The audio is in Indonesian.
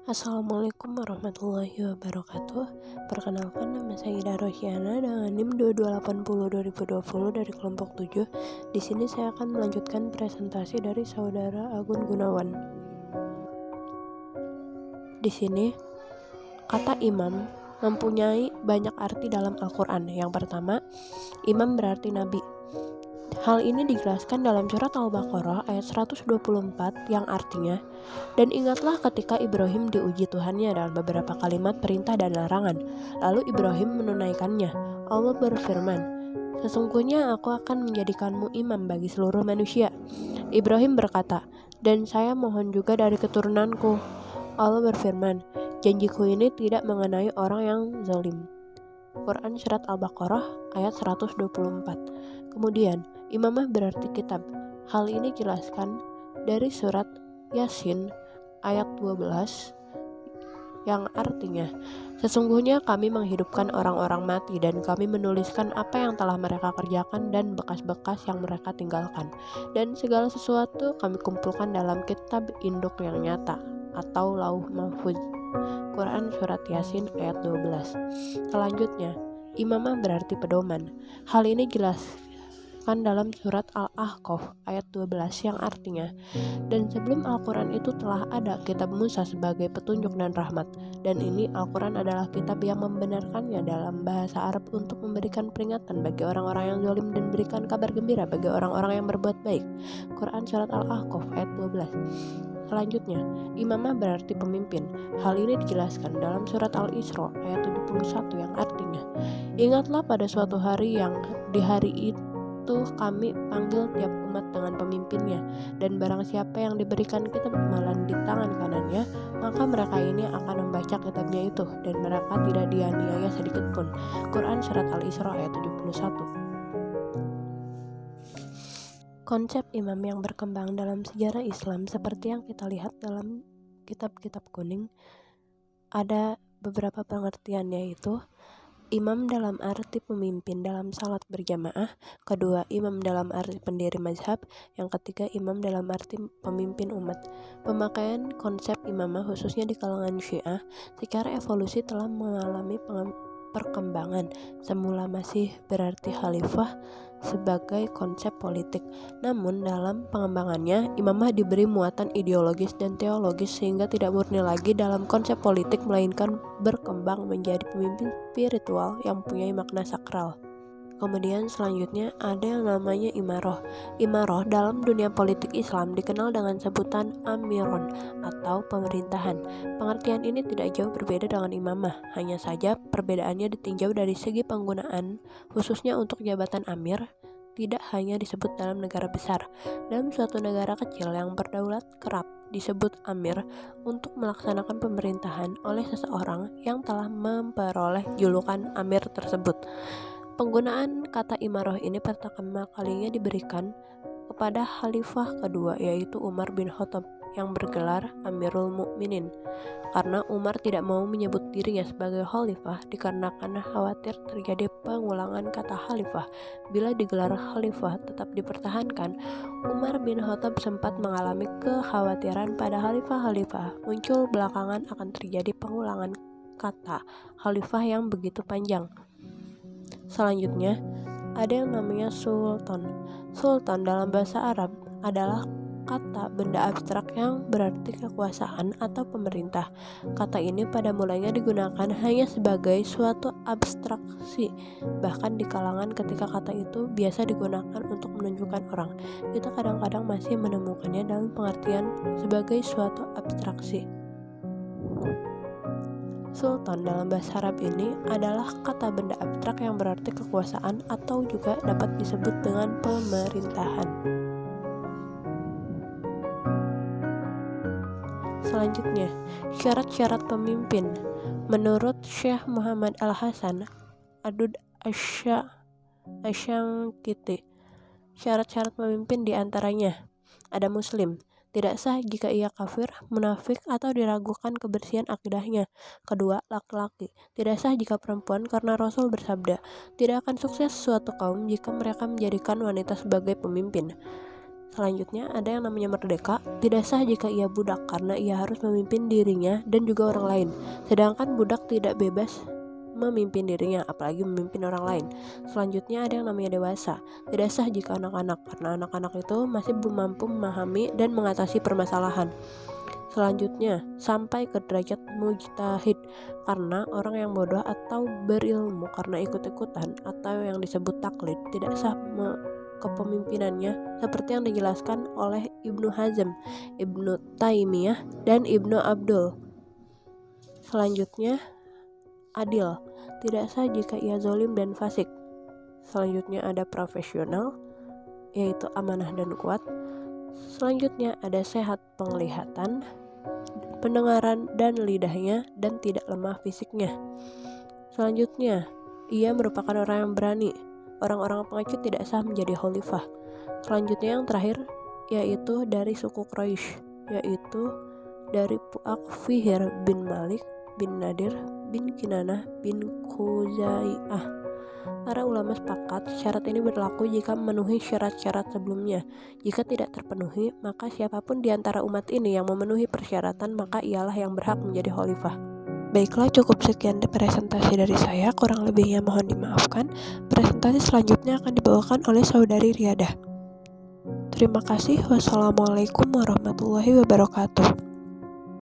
Assalamualaikum warahmatullahi wabarakatuh. Perkenalkan, nama saya Ida Rosyana dengan NIM 2280-2020 dari kelompok 7. Di sini saya akan melanjutkan presentasi dari saudara Agun Gunawan. Di sini kata imam mempunyai banyak arti dalam Al-Quran. Yang pertama, imam berarti nabi. Hal ini dijelaskan dalam surat Al-Baqarah ayat 124 yang artinya, dan ingatlah ketika Ibrahim diuji Tuhannya dalam beberapa kalimat perintah dan larangan, lalu Ibrahim menunaikannya. Allah berfirman, sesungguhnya aku akan menjadikanmu imam bagi seluruh manusia. Ibrahim berkata, dan saya mohon juga dari keturunanku. Allah berfirman, janjiku ini tidak mengenai orang yang zalim. Quran Surat Al-Baqarah ayat 124. Kemudian, imamah berarti kitab. Hal ini jelaskan dari surat Yasin ayat 12 yang artinya, sesungguhnya kami menghidupkan orang-orang mati dan kami menuliskan apa yang telah mereka kerjakan dan bekas-bekas yang mereka tinggalkan, dan segala sesuatu kami kumpulkan dalam kitab induk yang nyata atau Lauh Mahfuz. Quran Surat Yasin ayat 12. Selanjutnya, imamah berarti pedoman. Hal ini jelaskan dalam surat Al-Ahqaf ayat 12 yang artinya, dan sebelum Al-Quran itu telah ada kitab Musa sebagai petunjuk dan rahmat, dan ini Al-Quran adalah kitab yang membenarkannya dalam bahasa Arab untuk memberikan peringatan bagi orang-orang yang zalim dan berikan kabar gembira bagi orang-orang yang berbuat baik. Quran Surat Al-Ahqaf ayat 12. Selanjutnya, imamah berarti pemimpin. Hal ini dijelaskan dalam surat Al-Isra ayat 71 yang artinya, ingatlah pada suatu hari yang di hari itu kami panggil tiap umat dengan pemimpinnya, dan barang siapa yang diberikan kitab amalan di tangan kanannya, maka mereka ini akan membaca kitabnya itu, dan mereka tidak dianiaya sedikit pun. Quran Surat Al-Isra ayat 71. Konsep imam yang berkembang dalam sejarah Islam seperti yang kita lihat dalam kitab-kitab kuning, ada beberapa pengertian, yaitu imam dalam arti pemimpin dalam salat berjamaah, kedua imam dalam arti pendiri mazhab, yang ketiga imam dalam arti pemimpin umat. Pemakaian konsep imamah khususnya di kalangan Syiah secara evolusi telah mengalami perkembangan. Semula masih berarti khalifah sebagai konsep politik, namun dalam pengembangannya imamah diberi muatan ideologis dan teologis sehingga tidak murni lagi dalam konsep politik, melainkan berkembang menjadi pemimpin spiritual yang mempunyai makna sakral. Kemudian selanjutnya ada yang namanya imaroh. Imaroh dalam dunia politik Islam dikenal dengan sebutan amiron atau pemerintahan. Pengertian ini tidak jauh berbeda dengan imamah, hanya saja perbedaannya ditinjau dari segi penggunaan, khususnya untuk jabatan amir tidak hanya disebut dalam negara besar. Dalam suatu negara kecil yang berdaulat kerap disebut amir untuk melaksanakan pemerintahan oleh seseorang yang telah memperoleh julukan amir tersebut. Penggunaan kata imaroh ini pertama kalinya diberikan kepada khalifah kedua, yaitu Umar bin Khattab yang bergelar Amirul Mukminin, karena Umar tidak mau menyebut dirinya sebagai khalifah dikarenakan khawatir terjadi pengulangan kata khalifah. Bila digelar khalifah tetap dipertahankan, Umar bin Khattab sempat mengalami kekhawatiran pada khalifah-khalifah muncul belakangan akan terjadi pengulangan kata khalifah yang begitu panjang. Selanjutnya, ada yang namanya sultan. Sultan dalam bahasa Arab adalah kata benda abstrak yang berarti kekuasaan atau pemerintah. Kata ini pada mulanya digunakan hanya sebagai suatu abstraksi. Bahkan di kalangan ketika kata itu biasa digunakan untuk menunjukkan orang, kita kadang-kadang masih menemukannya dalam pengertian sebagai suatu abstraksi. Sultan dalam bahasa Arab ini adalah kata benda abstrak yang berarti kekuasaan atau juga dapat disebut dengan pemerintahan. Selanjutnya, syarat-syarat pemimpin. Menurut Syekh Muhammad Al-Hasan Adud Asyangkiti, syarat-syarat pemimpin diantaranya ada muslim, tidak sah jika ia kafir, munafik, atau diragukan kebersihan akidahnya. Kedua, laki-laki, tidak sah jika perempuan karena Rasul bersabda, tidak akan sukses suatu kaum jika mereka menjadikan wanita sebagai pemimpin. Selanjutnya ada yang namanya merdeka, tidak sah jika ia budak karena ia harus memimpin dirinya dan juga orang lain. Sedangkan budak tidak bebas memimpin dirinya, apalagi memimpin orang lain. Selanjutnya ada yang namanya dewasa, tidak sah jika anak-anak karena anak-anak itu masih belum mampu memahami dan mengatasi permasalahan. Selanjutnya, sampai ke derajat mujtahid karena orang yang bodoh atau berilmu karena ikut-ikutan atau yang disebut taklid tidak sah kepemimpinannya seperti yang dijelaskan oleh Ibnu Hazm, Ibnu Taimiyah, dan Ibnu Abdul. Selanjutnya, adil, tidak sah jika ia zalim dan fasik. Selanjutnya ada profesional, yaitu amanah dan kuat. Selanjutnya ada sehat penglihatan, pendengaran dan lidahnya, dan tidak lemah fisiknya. Selanjutnya, ia merupakan orang yang berani. Orang-orang pengecut tidak sah menjadi khalifah. Selanjutnya yang terakhir, yaitu dari suku Quraisy, yaitu dari Puak Fihir bin Malik bin Nadir bin Kinanah bin Khuzai'ah. Para ulama sepakat syarat ini berlaku jika memenuhi syarat-syarat sebelumnya. Jika tidak terpenuhi, maka siapapun di antara umat ini yang memenuhi persyaratan, maka ialah yang berhak menjadi khalifah. Baiklah, cukup sekian presentasi dari saya, kurang lebihnya mohon dimaafkan. Presentasi selanjutnya akan dibawakan oleh saudari Riadah. Terima kasih. Wassalamualaikum warahmatullahi wabarakatuh.